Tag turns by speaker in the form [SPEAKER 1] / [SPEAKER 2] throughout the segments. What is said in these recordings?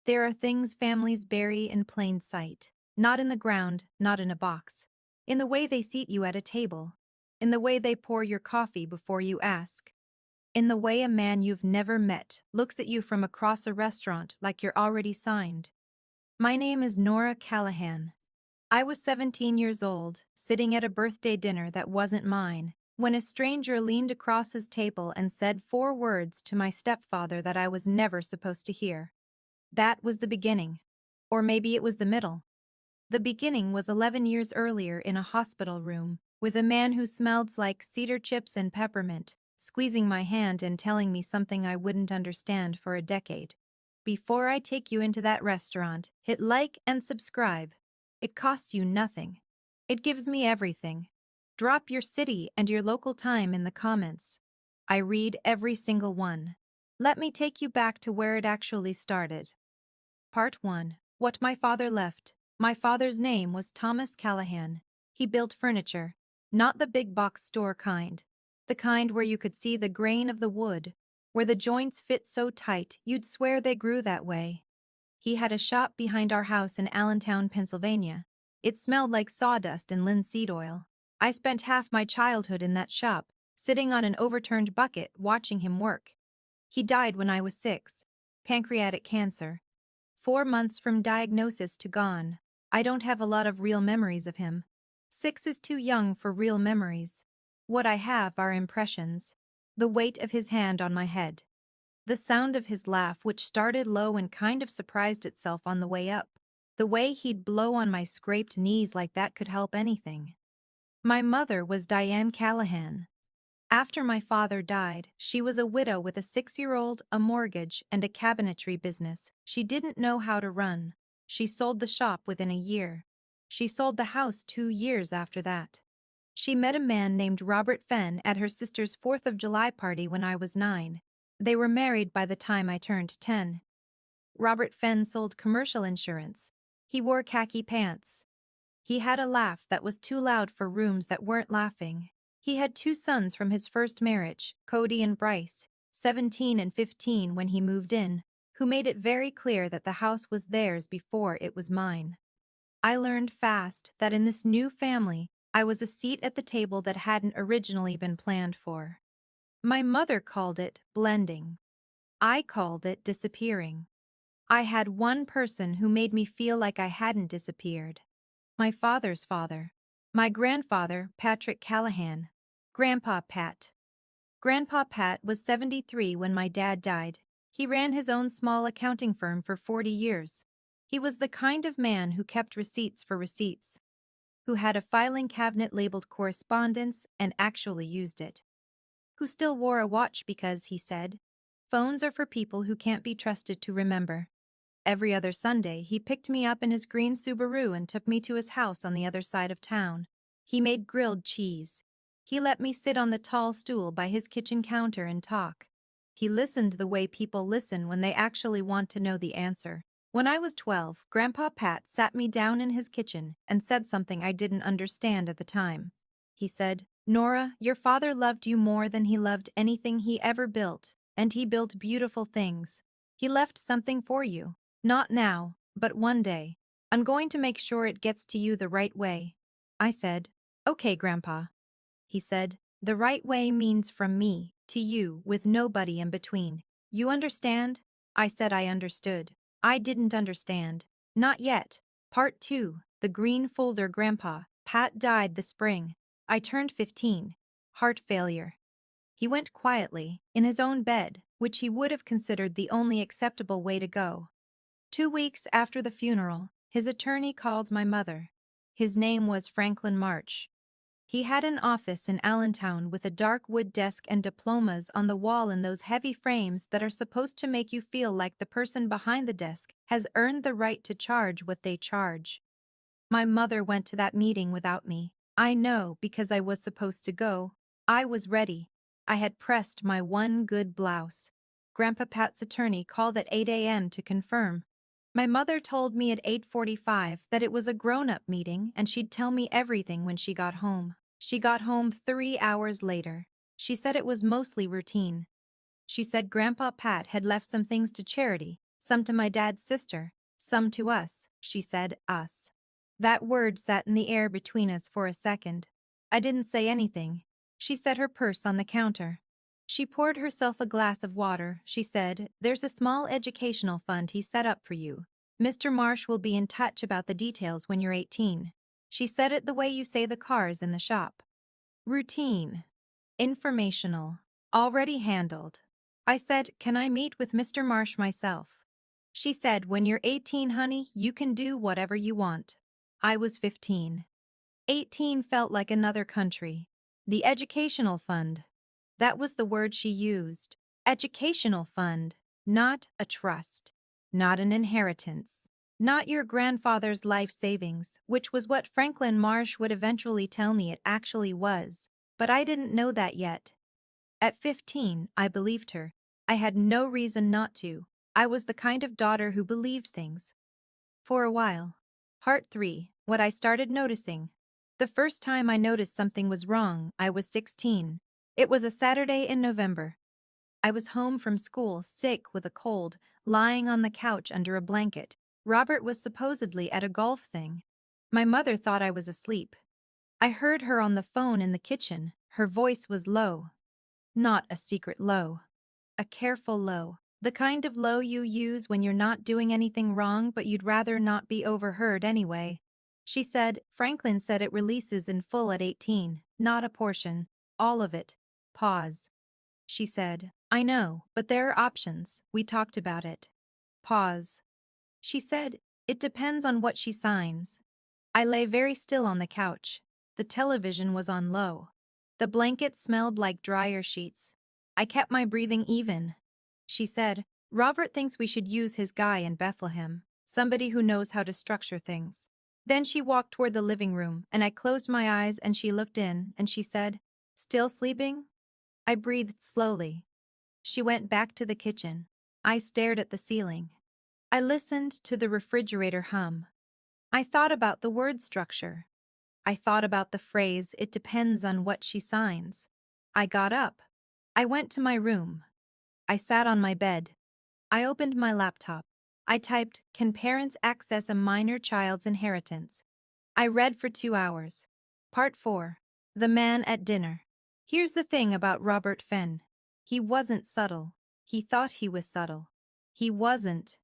[SPEAKER 1] There are things families bury in plain sight, not in the ground, not in a box. In the way they seat you at a table, in the way they pour your coffee before you ask, in the way a man you've never met looks at you from across a restaurant like you're already signed. My name is Nora Callahan. I was 17 years old, sitting at a birthday dinner that wasn't mine, when a stranger leaned across his table and said 4 words to my stepfather that I was never supposed to hear. That was the beginning. Or maybe it was the middle. The beginning was 11 years earlier in a hospital room, with a man who smelled like cedar chips and peppermint, squeezing my hand and telling me something I wouldn't understand for a decade. Before I take you into that restaurant, hit like and subscribe. It costs you nothing. It gives me everything. Drop your city and your local time in the comments. I read every single one. Let me take you back to where it actually started. Part 1. What my father left. My father's name was Thomas Callahan. He built furniture, not the big box store kind. The kind where you could see the grain of the wood, where the joints fit so tight you'd swear they grew that way. He had a shop behind our house in Allentown, Pennsylvania. It smelled like sawdust and linseed oil. I spent half my childhood in that shop, sitting on an overturned bucket watching him work. He died when I was 6. Pancreatic cancer. 4 months from diagnosis to gone. I don't have a lot of real memories of him. 6 is too young for real memories. What I have are impressions. The weight of his hand on my head. The sound of his laugh, which started low and kind of surprised itself on the way up. The way he'd blow on my scraped knees like that could help anything. My mother was Diane Callahan. After my father died, she was a widow with a 6-year-old, a mortgage, and a cabinetry business she didn't know how to run. She sold the shop within a year. She sold the house 2 years after that. She met a man named Robert Fenn at her sister's 4th of July party when I was 9. They were married by the time I turned 10. Robert Fenn sold commercial insurance. He wore khaki pants. He had a laugh that was too loud for rooms that weren't laughing. He had 2 sons from his first marriage, Cody and Bryce, 17 and 15 when he moved in, who made it very clear that the house was theirs before it was mine. I learned fast that in this new family, I was a seat at the table that hadn't originally been planned for. My mother called it blending. I called it disappearing. I had one person who made me feel like I hadn't disappeared. My father's father. My grandfather, Patrick Callahan. Grandpa Pat. Grandpa Pat was 73 when my dad died. He ran his own small accounting firm for 40 years. He was the kind of man who kept receipts for receipts, who had a filing cabinet labeled correspondence and actually used it, who still wore a watch because, he said, phones are for people who can't be trusted to remember. Every other Sunday, he picked me up in his green Subaru and took me to his house on the other side of town. He made grilled cheese. He let me sit on the tall stool by his kitchen counter and talk. He listened the way people listen when they actually want to know the answer. When I was 12, Grandpa Pat sat me down in his kitchen and said something I didn't understand at the time. He said, "Nora, your father loved you more than he loved anything he ever built, and he built beautiful things. He left something for you. Not now, but one day. I'm going to make sure it gets to you the right way." I said, "Okay, Grandpa." He said, "The right way means from me to you with nobody in between. You understand?" I said I understood. I didn't understand. Not yet. Part 2. The green folder. Grandpa Pat died the spring I turned 15. Heart failure. He went quietly, in his own bed, which he would have considered the only acceptable way to go. 2 weeks after the funeral, his attorney called my mother. His name was Franklin March. He had an office in Allentown with a dark wood desk and diplomas on the wall in those heavy frames that are supposed to make you feel like the person behind the desk has earned the right to charge what they charge. My mother went to that meeting without me. I know because I was supposed to go. I was ready. I had pressed my one good blouse. Grandpa Pat's attorney called at 8 a.m. to confirm. My mother told me at 8:45 that it was a grown-up meeting and she'd tell me everything when she got home. She got home 3 hours later. She said it was mostly routine. She said Grandpa Pat had left some things to charity, Some to my dad's sister, some to us, she said, us. That word sat in the air between us for a second. I didn't say anything. She set her purse on the counter. She poured herself a glass of water. She said, "There's a small educational fund he set up for you. Mr. Marsh will be in touch about the details when you're 18. She said it the way you say the cars in the shop. Routine. Informational. Already handled. I said, "Can I meet with Mr. Marsh myself?" She said, "When you're 18, honey, you can do whatever you want." I was 15. 18 felt like another country. The educational fund. That was the word she used. Educational fund, not a trust, not an inheritance, not your grandfather's life savings, which was what Franklin Marsh would eventually tell me it actually was. But I didn't know that yet. At 15, I believed her. I had no reason not to. I was the kind of daughter who believed things. For a while. Part 3. What I started noticing. The first time I noticed something was wrong, I was 16. It was a Saturday in November. I was home from school, sick with a cold, lying on the couch under a blanket. Robert was supposedly at a golf thing. My mother thought I was asleep. I heard her on the phone in the kitchen. Her voice was low. Not a secret low. A careful low. The kind of low you use when you're not doing anything wrong but you'd rather not be overheard anyway. She said, "Franklin said it releases in full at 18, not a portion. All of it." Pause. She said, "I know, but there are options. We talked about it." Pause. She said, "It depends on what she signs." I lay very still on the couch. The television was on low. The blanket smelled like dryer sheets. I kept my breathing even. She said, "Robert thinks we should use his guy in Bethlehem, somebody who knows how to structure things." Then she walked toward the living room, and I closed my eyes and she looked in, and she said, "Still sleeping?" I breathed slowly. She went back to the kitchen. I stared at the ceiling. I listened to the refrigerator hum. I thought about the word structure. I thought about the phrase, "It depends on what she signs." I got up. I went to my room. I sat on my bed. I opened my laptop. I typed, "Can parents access a minor child's inheritance?" I read for 2 hours. Part 4. The Man at Dinner. Here's the thing about Robert Fenn. He wasn't subtle. He thought he was subtle. He wasn't.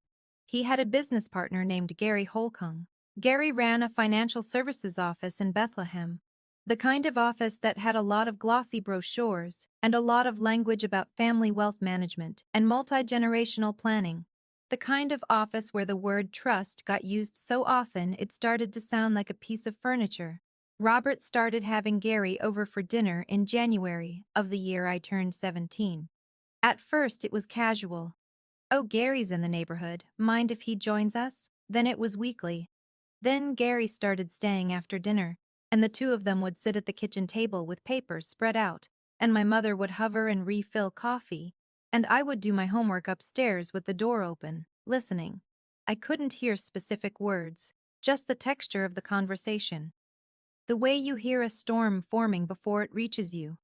[SPEAKER 1] He had a business partner named Gary Holcomb. Gary ran a financial services office in Bethlehem. The kind of office that had a lot of glossy brochures and a lot of language about family wealth management and multi-generational planning. The kind of office where the word trust got used so often it started to sound like a piece of furniture. Robert started having Gary over for dinner in January of the year I turned 17. At first it was casual. "Oh, Gary's in the neighborhood. Mind if he joins us?" Then it was weekly. Then Gary started staying after dinner, and the two of them would sit at the kitchen table with papers spread out, and my mother would hover and refill coffee, and I would do my homework upstairs with the door open, listening. I couldn't hear specific words, just the texture of the conversation. The way you hear a storm forming before it reaches you.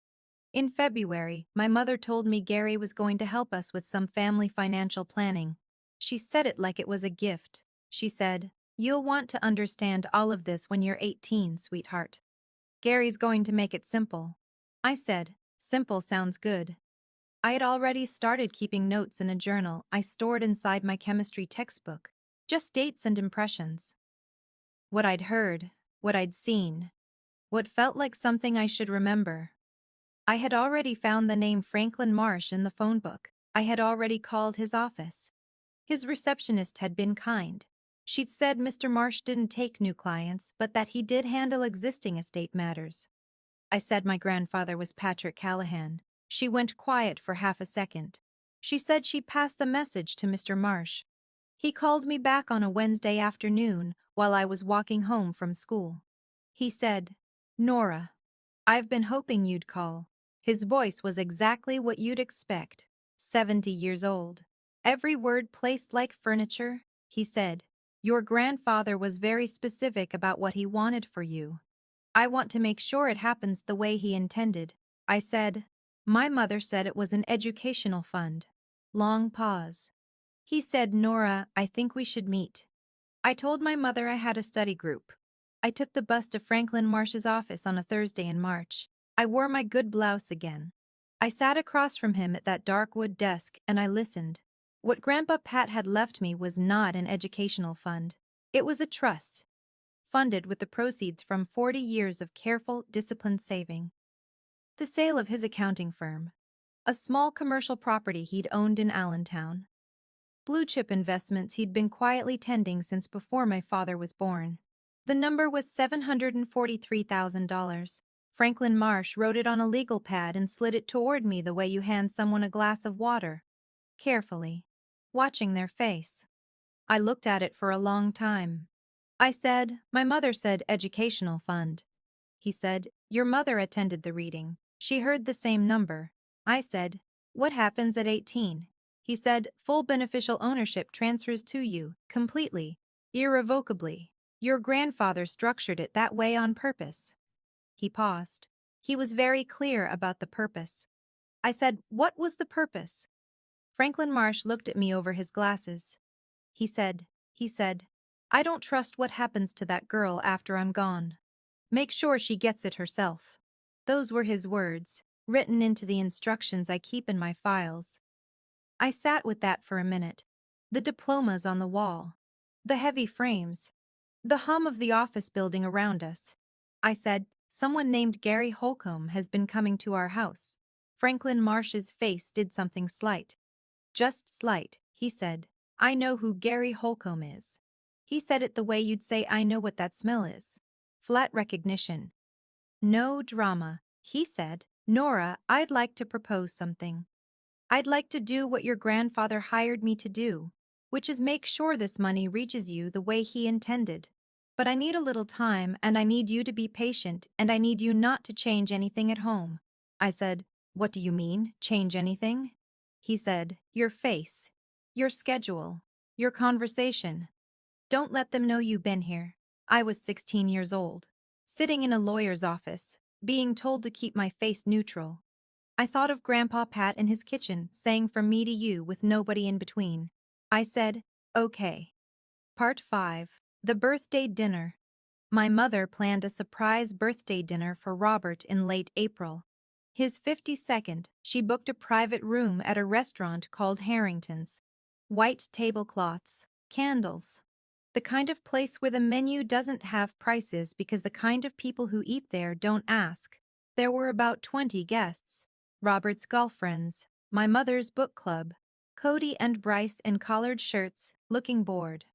[SPEAKER 1] In February, my mother told me Gary was going to help us with some family financial planning. She said it like it was a gift. She said, "You'll want to understand all of this when you're 18, sweetheart. Gary's going to make it simple." I said, "Simple sounds good." I had already started keeping notes in a journal I stored inside my chemistry textbook, just dates and impressions. What I'd heard, what I'd seen, what felt like something I should remember. I had already found the name Franklin Marsh in the phone book. I had already called his office. His receptionist had been kind. She'd said Mr. Marsh didn't take new clients, but that he did handle existing estate matters. I said my grandfather was Patrick Callahan. She went quiet for half a second. She said she passed the message to Mr. Marsh. He called me back on a Wednesday afternoon while I was walking home from school. He said, "Nora, I've been hoping you'd call." His voice was exactly what you'd expect. 70 years old. Every word placed like furniture. He said, "Your grandfather was very specific about what he wanted for you. I want to make sure it happens the way he intended." I said, "My mother said it was an educational fund." Long pause. He said, "Nora, I think we should meet." I told my mother I had a study group. I took the bus to Franklin Marsh's office on a Thursday in March. I wore my good blouse again. I sat across from him at that dark wood desk and I listened. What Grandpa Pat had left me was not an educational fund. It was a trust, funded with the proceeds from 40 years of careful, disciplined saving. The sale of his accounting firm, a small commercial property he'd owned in Allentown, blue chip investments he'd been quietly tending since before my father was born. The number was $743,000. Franklin Marsh wrote it on a legal pad and slid it toward me the way you hand someone a glass of water, carefully, watching their face. I looked at it for a long time. I said, "My mother said educational fund." He said, "Your mother attended the reading. She heard the same number." I said, "What happens at 18? He said, "Full beneficial ownership transfers to you, completely, irrevocably. Your grandfather structured it that way on purpose." He paused. He was very clear about the purpose. I said, "What was the purpose?" Franklin Marsh looked at me over his glasses. He said, "I don't trust what happens to that girl after I'm gone. Make sure she gets it herself." Those were his words, written into the instructions I keep in my files. I sat with that for a minute. The diplomas on the wall, the heavy frames, the hum of the office building around us. I said, "Someone named Gary Holcomb has been coming to our house." Franklin Marsh's face did something slight. "Just slight," he said. "I know who Gary Holcomb is." He said it the way you'd say, "I know what that smell is." Flat recognition. No drama. He said, "Nora, I'd like to propose something. I'd like to do what your grandfather hired me to do, which is make sure this money reaches you the way he intended. But I need a little time and I need you to be patient and I need you not to change anything at home." I said, "What do you mean, change anything?" He said, "Your face, your schedule, your conversation. Don't let them know you've been here." I was 16 years old, sitting in a lawyer's office, being told to keep my face neutral. I thought of Grandpa Pat in his kitchen saying from me to you with nobody in between. I said, "Okay." Part 5. The Birthday Dinner. My mother planned a surprise birthday dinner for Robert in late April. His 52nd, she booked a private room at a restaurant called Harrington's. White tablecloths, candles. The kind of place where the menu doesn't have prices because the kind of people who eat there don't ask. There were about 20 guests. Robert's golf friends, my mother's book club, Cody and Bryce in collared shirts, looking bored.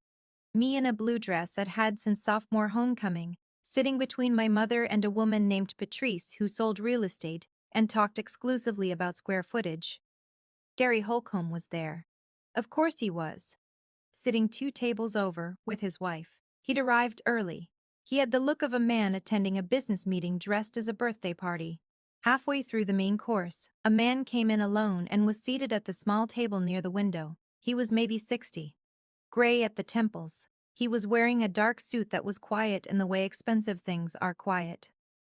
[SPEAKER 1] Me in a blue dress I'd had since sophomore homecoming, sitting between my mother and a woman named Patrice who sold real estate and talked exclusively about square footage. Gary Holcomb was there. Of course he was. Sitting 2 tables over, with his wife. He'd arrived early. He had the look of a man attending a business meeting dressed as a birthday party. Halfway through the main course, a man came in alone and was seated at the small table near the window. He was maybe 60. Gray at the temples. He was wearing a dark suit that was quiet in the way expensive things are quiet.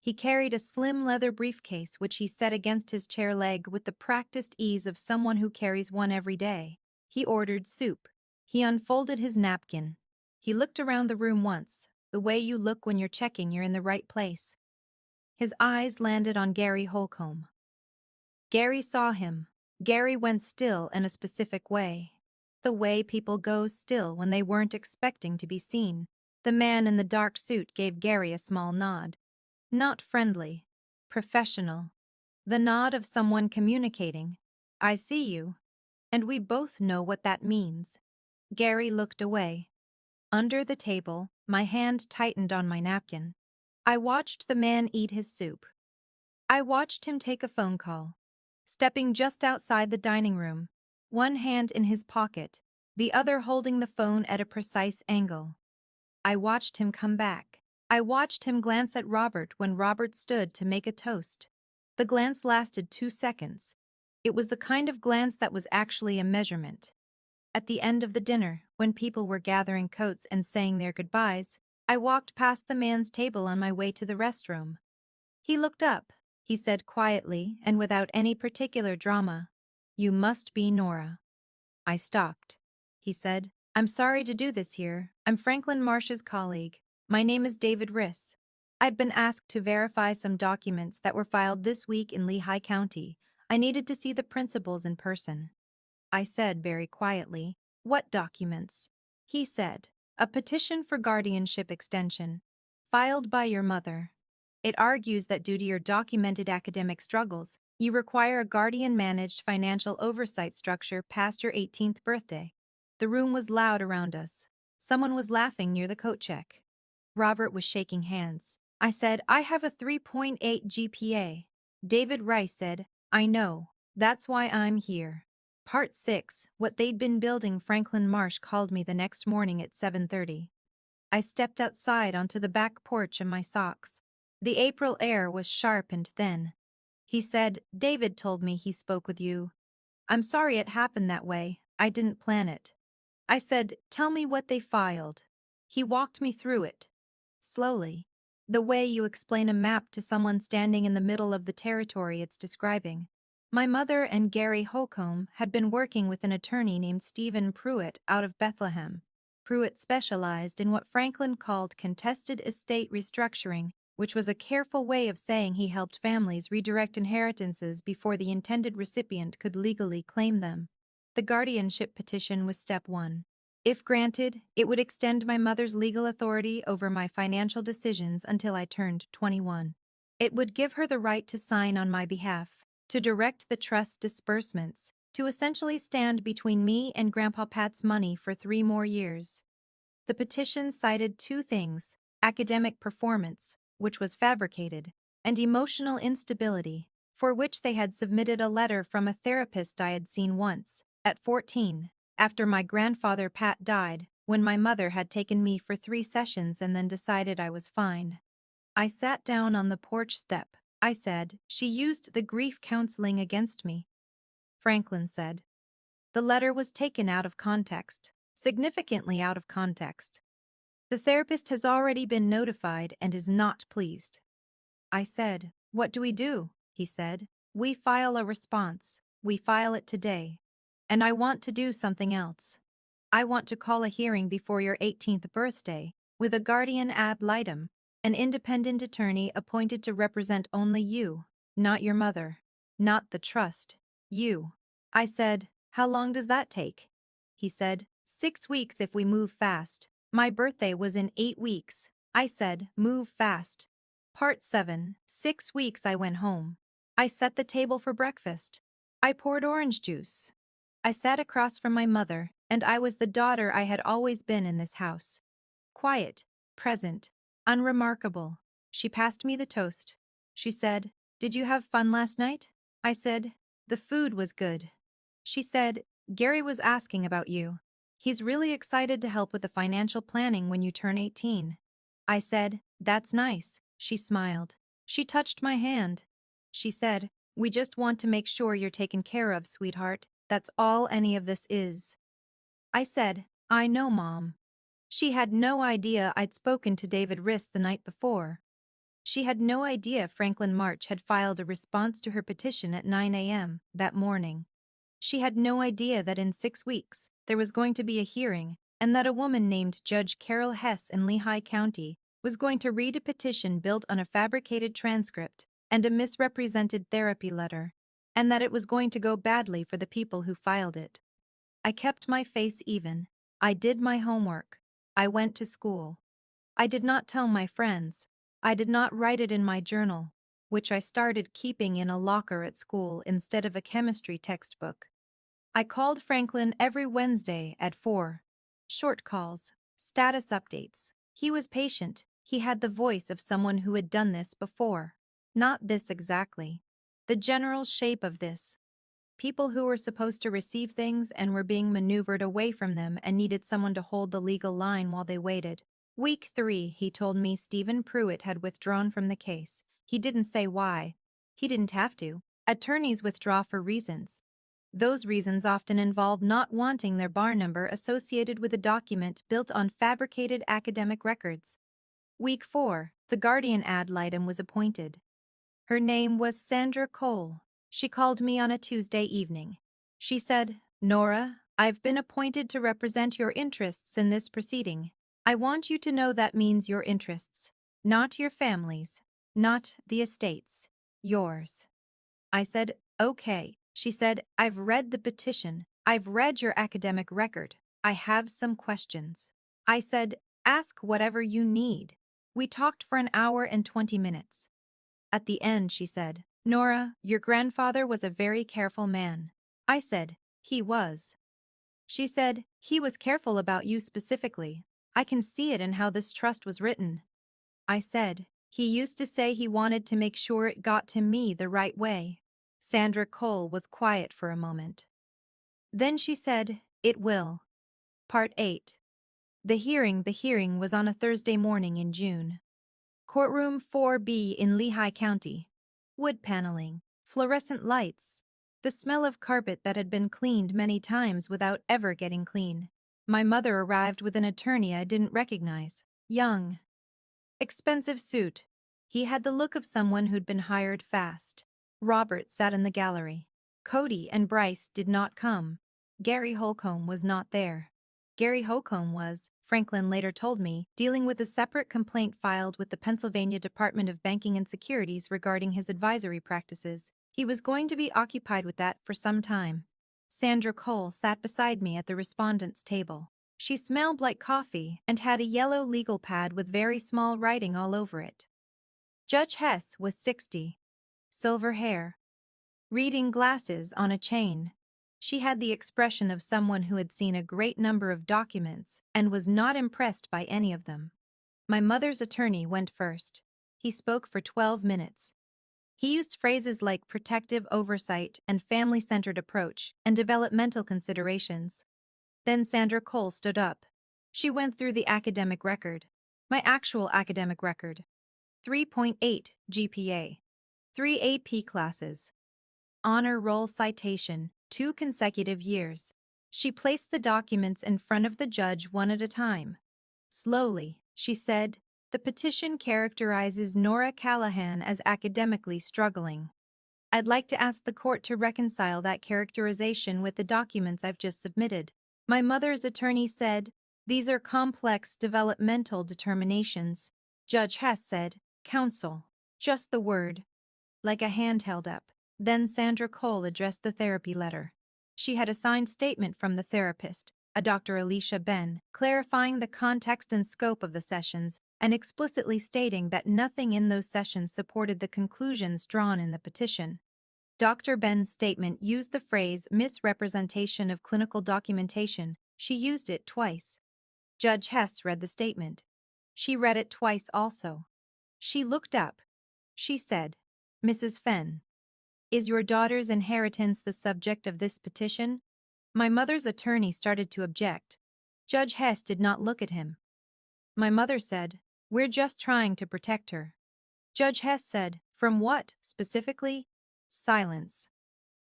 [SPEAKER 1] He carried a slim leather briefcase which he set against his chair leg with the practiced ease of someone who carries one every day. He ordered soup. He unfolded his napkin. He looked around the room once, the way you look when you're checking you're in the right place. His eyes landed on Gary Holcomb. Gary saw him. Gary went still in a specific way. The way people go still when they weren't expecting to be seen. The man in the dark suit gave Gary a small nod. Not friendly. Professional. The nod of someone communicating. "I see you." And we both know what that means. Gary looked away. Under the table, my hand tightened on my napkin. I watched the man eat his soup. I watched him take a phone call. Stepping just outside the dining room, one hand in his pocket, the other holding the phone at a precise angle. I watched him come back. I watched him glance at Robert when Robert stood to make a toast. The glance lasted 2 seconds. It was the kind of glance that was actually a measurement. At the end of the dinner, when people were gathering coats and saying their goodbyes, I walked past the man's table on my way to the restroom. He looked up. He said quietly and without any particular drama, "You must be Nora." I stopped. he said. I'm sorry to do this here. I'm Franklin Marsh's colleague. My name is David Riss. I've been asked to verify some documents that were filed this week in Lehigh County. I needed to see the principals in person. I said very quietly, "What documents?" He said, "A petition for guardianship extension, filed by your mother. It argues that due to your documented academic struggles, you require a guardian-managed financial oversight structure past your 18th birthday." The room was loud around us. Someone was laughing near the coat check. Robert was shaking hands. I said, "I have a 3.8 GPA. David Rice said, "I know. That's why I'm here." Part 6, what they'd been building. Franklin Marsh called me the next morning at 7:30. I stepped outside onto the back porch in my socks. The April air was sharp and thin. He said, "David told me he spoke with you. I'm sorry it happened that way. I didn't plan it." I said, "Tell me what they filed." He walked me through it. Slowly. The way you explain a map to someone standing in the middle of the territory it's describing. My mother and Gary Holcomb had been working with an attorney named Stephen Pruitt out of Bethlehem. Pruitt specialized in what Franklin called contested estate restructuring, which was a careful way of saying he helped families redirect inheritances before the intended recipient could legally claim them. The guardianship petition was step one. If granted, it would extend my mother's legal authority over my financial decisions until I turned 21. It would give her the right to sign on my behalf, to direct the trust disbursements, to essentially stand between me and Grandpa Pat's money for 3 more years. The petition cited 2 things: academic performance, which was fabricated, and emotional instability, for which they had submitted a letter from a therapist I had seen once, at 14, after my grandfather Pat died, when my mother had taken me for 3 sessions and then decided I was fine. I sat down on the porch step. I said, "She used the grief counseling against me." Franklin said, "The letter was taken out of context, significantly out of context. The therapist has already been notified and is not pleased." I said, "What do we do?" He said, "We file a response. We file it today. And I want to do something else. I want to call a hearing before your 18th birthday, with a guardian ad litem, an independent attorney appointed to represent only you, not your mother, not the trust, you." I said, "How long does that take?" He said, 6 weeks if we move fast. My birthday was in 8 weeks. I said, "Move fast." Part 7, 6 weeks I went home. I set the table for breakfast. I poured orange juice. I sat across from my mother, and I was the daughter I had always been in this house. Quiet, present, unremarkable. She passed me the toast. She said, "Did you have fun last night?" I said, "The food was good." She said, "Gary was asking about you. He's really excited to help with the financial planning when you turn 18. I said, "That's nice." She smiled. She touched my hand. She said, "We just want to make sure you're taken care of, sweetheart. That's all any of this is." I said, "I know, Mom." She had no idea I'd spoken to David Riss the night before. She had no idea Franklin March had filed a response to her petition at 9 a.m. that morning. She had no idea that in 6 weeks there was going to be a hearing, and that a woman named Judge Carol Hess in Lehigh County was going to read a petition built on a fabricated transcript and a misrepresented therapy letter, and that it was going to go badly for the people who filed it. I kept my face even. I did my homework. I went to school. I did not tell my friends. I did not write it in my journal, which I started keeping in a locker at school instead of a chemistry textbook. I called Franklin every Wednesday at 4. Short calls, status updates. He was patient. He had the voice of someone who had done this before. Not this exactly. The general shape of this. People who were supposed to receive things and were being maneuvered away from them and needed someone to hold the legal line while they waited. Week 3, he told me Stephen Pruitt had withdrawn from the case. He didn't say why. He didn't have to. Attorneys withdraw for reasons. Those reasons often involve not wanting their bar number associated with a document built on fabricated academic records. Week 4, the guardian ad litem was appointed. Her name was Sandra Cole. She called me on a Tuesday evening. She said, "Nora, I've been appointed to represent your interests in this proceeding. I want you to know that means your interests, not your family's, not the estate's, yours. I said, okay. She said, I've read the petition. I've read your academic record. I have some questions. I said, ask whatever you need. We talked for an hour and 20 minutes. At the end, she said, Nora, your grandfather was a very careful man. I said, he was. She said, he was careful about you specifically. I can see it in how this trust was written. I said, he used to say he wanted to make sure it got to me the right way. Sandra Cole was quiet for a moment. Then she said, it will. Part 8. The hearing was on a Thursday morning in June. Courtroom 4B in Lehigh County. Wood paneling, fluorescent lights, the smell of carpet that had been cleaned many times without ever getting clean. My mother arrived with an attorney I didn't recognize. Young. Expensive suit. He had the look of someone who'd been hired fast. Robert sat in the gallery. Cody and Bryce did not come. Gary Holcomb was not there. Gary Holcomb was, Franklin later told me, dealing with a separate complaint filed with the Pennsylvania Department of Banking and Securities regarding his advisory practices. He was going to be occupied with that for some time. Sandra Cole sat beside me at the respondent's table. She smelled like coffee and had a yellow legal pad with very small writing all over it. Judge Hess was 60. Silver hair. Reading glasses on a chain. She had the expression of someone who had seen a great number of documents and was not impressed by any of them. My mother's attorney went first. He spoke for 12 minutes. He used phrases like protective oversight and family-centered approach and developmental considerations. Then Sandra Cole stood up. She went through the academic record. My actual academic record. 3.8 GPA. 3 AP classes. Honor roll citation, 2 consecutive years. She placed the documents in front of the judge one at a time. Slowly, she said, the petition characterizes Nora Callahan as academically struggling. I'd like to ask the court to reconcile that characterization with the documents I've just submitted. My mother's attorney said, these are complex developmental determinations. Judge Hess said, counsel. Just the word. Like a hand held up. Then Sandra Cole addressed the therapy letter. She had a signed statement from the therapist, a Dr. Alicia Ben, clarifying the context and scope of the sessions and explicitly stating that nothing in those sessions supported the conclusions drawn in the petition. Dr. Ben's statement used the phrase misrepresentation of clinical documentation. She used it twice. Judge Hess read the statement. She read it twice also. She looked up. She said, Mrs. Fenn, is your daughter's inheritance the subject of this petition? My mother's attorney started to object. Judge Hess did not look at him. My mother said, we're just trying to protect her. Judge Hess said, from what, specifically? Silence.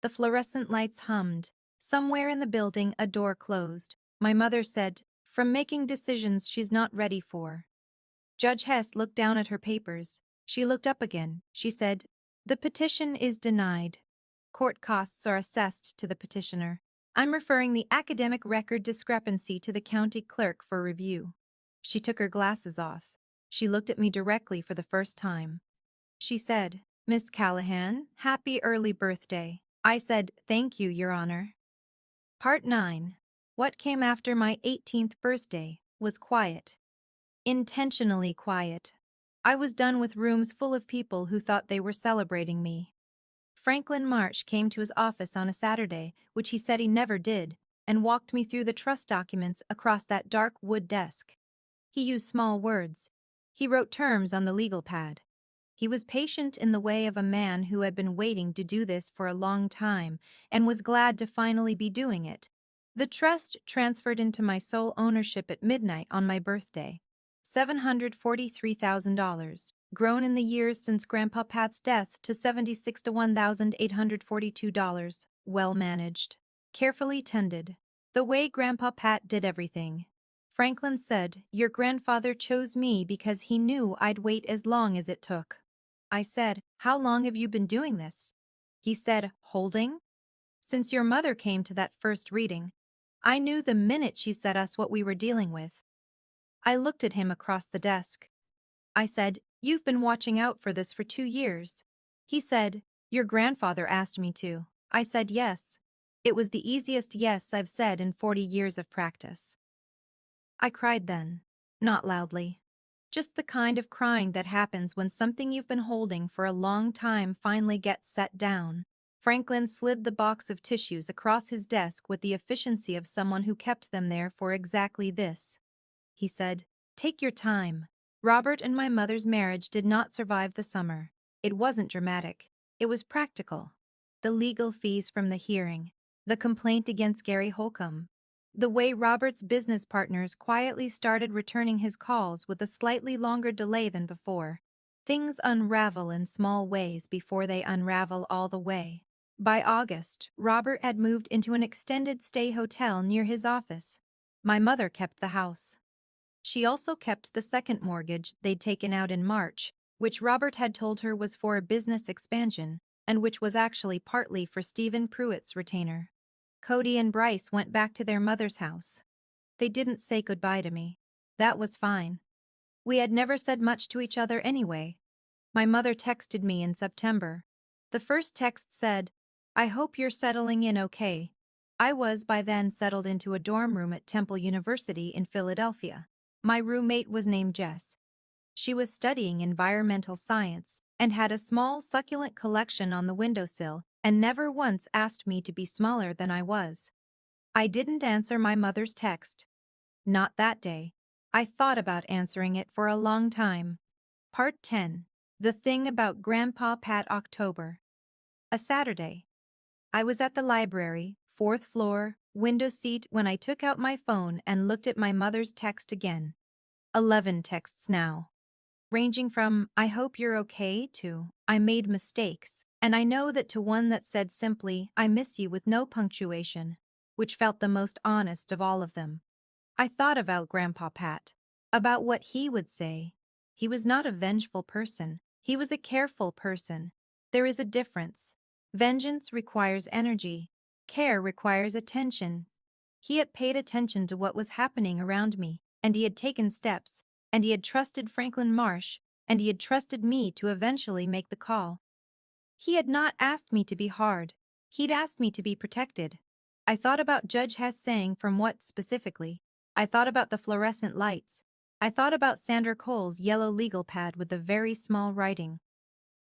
[SPEAKER 1] The fluorescent lights hummed. Somewhere in the building a door closed. My mother said, from making decisions she's not ready for. Judge Hess looked down at her papers. She looked up again. She said, the petition is denied. Court costs are assessed to the petitioner. I'm referring the academic record discrepancy to the county clerk for review. She took her glasses off. She looked at me directly for the first time. She said, Miss Callahan, happy early birthday. I said, thank you, Your Honor. Part 9. What came after my 18th birthday was quiet. Intentionally quiet. I was done with rooms full of people who thought they were celebrating me. Franklin March came to his office on a Saturday, which he said he never did, and walked me through the trust documents across that dark wood desk. He used small words. He wrote terms on the legal pad. He was patient in the way of a man who had been waiting to do this for a long time and was glad to finally be doing it. The trust transferred into my sole ownership at midnight on my birthday. $743,000, grown in the years since Grandpa Pat's death to $76 to $1,842, well managed, carefully tended. The way Grandpa Pat did everything. Franklin said, your grandfather chose me because he knew I'd wait as long as it took. I said, how long have you been doing this? He said, holding? Since your mother came to that first reading. I knew the minute she said us what we were dealing with. I looked at him across the desk. I said, "You've been watching out for this for 2 years." He said, "Your grandfather asked me to." I said yes. It was the easiest yes I've said in 40 years of practice. I cried then. Not loudly. Just the kind of crying that happens when something you've been holding for a long time finally gets set down. Franklin slid the box of tissues across his desk with the efficiency of someone who kept them there for exactly this. He said, "Take your time. Robert and my mother's marriage did not survive the summer. It wasn't dramatic. It was practical. The legal fees from the hearing, the complaint against Gary Holcomb, the way Robert's business partners quietly started returning his calls with a slightly longer delay than before. Things unravel in small ways before they unravel all the way." By August, Robert had moved into an extended stay hotel near his office. My mother kept the house. She also kept the second mortgage they'd taken out in March, which Robert had told her was for a business expansion, and which was actually partly for Stephen Pruitt's retainer. Cody and Bryce went back to their mother's house. They didn't say goodbye to me. That was fine. We had never said much to each other anyway. My mother texted me in September. The first text said, "I hope you're settling in okay." I was by then settled into a dorm room at Temple University in Philadelphia. My roommate was named Jess. She was studying environmental science and had a small succulent collection on the windowsill and never once asked me to be smaller than I was. I didn't answer my mother's text. Not that day. I thought about answering it for a long time. Part 10. The Thing About Grandpa Pat. October. A Saturday. I was at the library, 4th floor, window seat when I took out my phone and looked at my mother's text again. 11 texts now. Ranging from, "I hope you're okay," to, "I made mistakes," and I know that to one that said simply, "I miss you," with no punctuation, which felt the most honest of all of them. I thought about Grandpa Pat, about what he would say. He was not a vengeful person, he was a careful person. There is a difference. Vengeance requires energy, care requires attention. He had paid attention to what was happening around me, and he had taken steps, and he had trusted Franklin Marsh, and he had trusted me to eventually make the call. He had not asked me to be hard, he'd asked me to be protected. I thought about Judge Hess saying from what specifically. I thought about the fluorescent lights. I thought about Sandra Cole's yellow legal pad with the very small writing.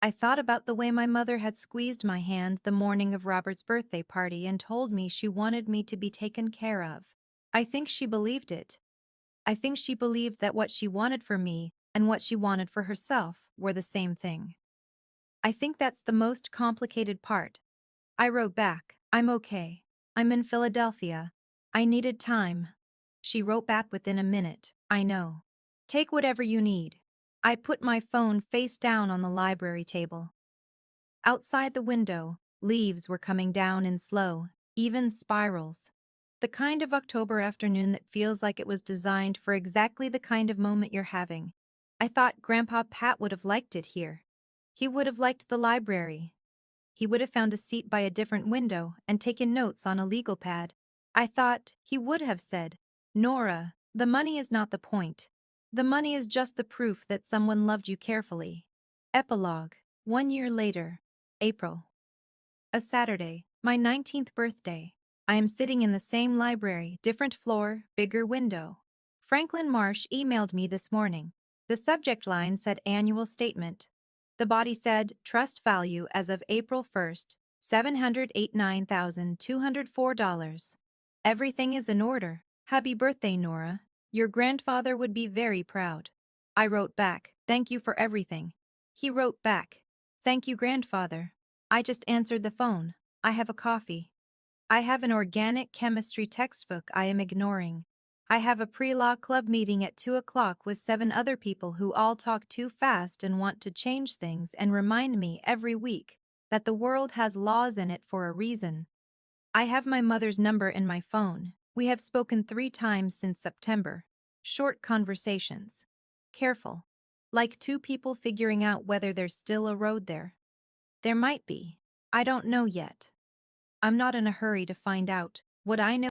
[SPEAKER 1] I thought about the way my mother had squeezed my hand the morning of Robert's birthday party and told me she wanted me to be taken care of. I think she believed it. I think she believed that what she wanted for me and what she wanted for herself were the same thing. I think that's the most complicated part. I wrote back, "I'm okay. I'm in Philadelphia. I needed time." She wrote back within a minute, "I know. Take whatever you need." I put my phone face down on the library table. Outside the window, leaves were coming down in slow, even spirals. The kind of October afternoon that feels like it was designed for exactly the kind of moment you're having. I thought Grandpa Pat would have liked it here. He would have liked the library. He would have found a seat by a different window and taken notes on a legal pad. I thought he would have said, "Nora, the money is not the point. The money is just the proof that someone loved you carefully." Epilogue. 1 year later. April. A Saturday, my 19th birthday. I am sitting in the same library, different floor, bigger window. Franklin Marsh emailed me this morning. The subject line said annual statement. The body said trust value as of April 1st, $789,204. Everything is in order. Happy birthday, Nora. Your grandfather would be very proud. I wrote back, "Thank you for everything." He wrote back, "Thank you, grandfather. I just answered the phone. I have a coffee. I have an organic chemistry textbook I am ignoring. I have a pre-law club meeting at 2 o'clock with 7 other people who all talk too fast and want to change things and remind me every week that the world has laws in it for a reason. I have my mother's number in my phone. We have spoken 3 times since September. Short conversations. Careful. Like 2 people figuring out whether there's still a road there. There might be. I don't know yet. I'm not in a hurry to find out. What I know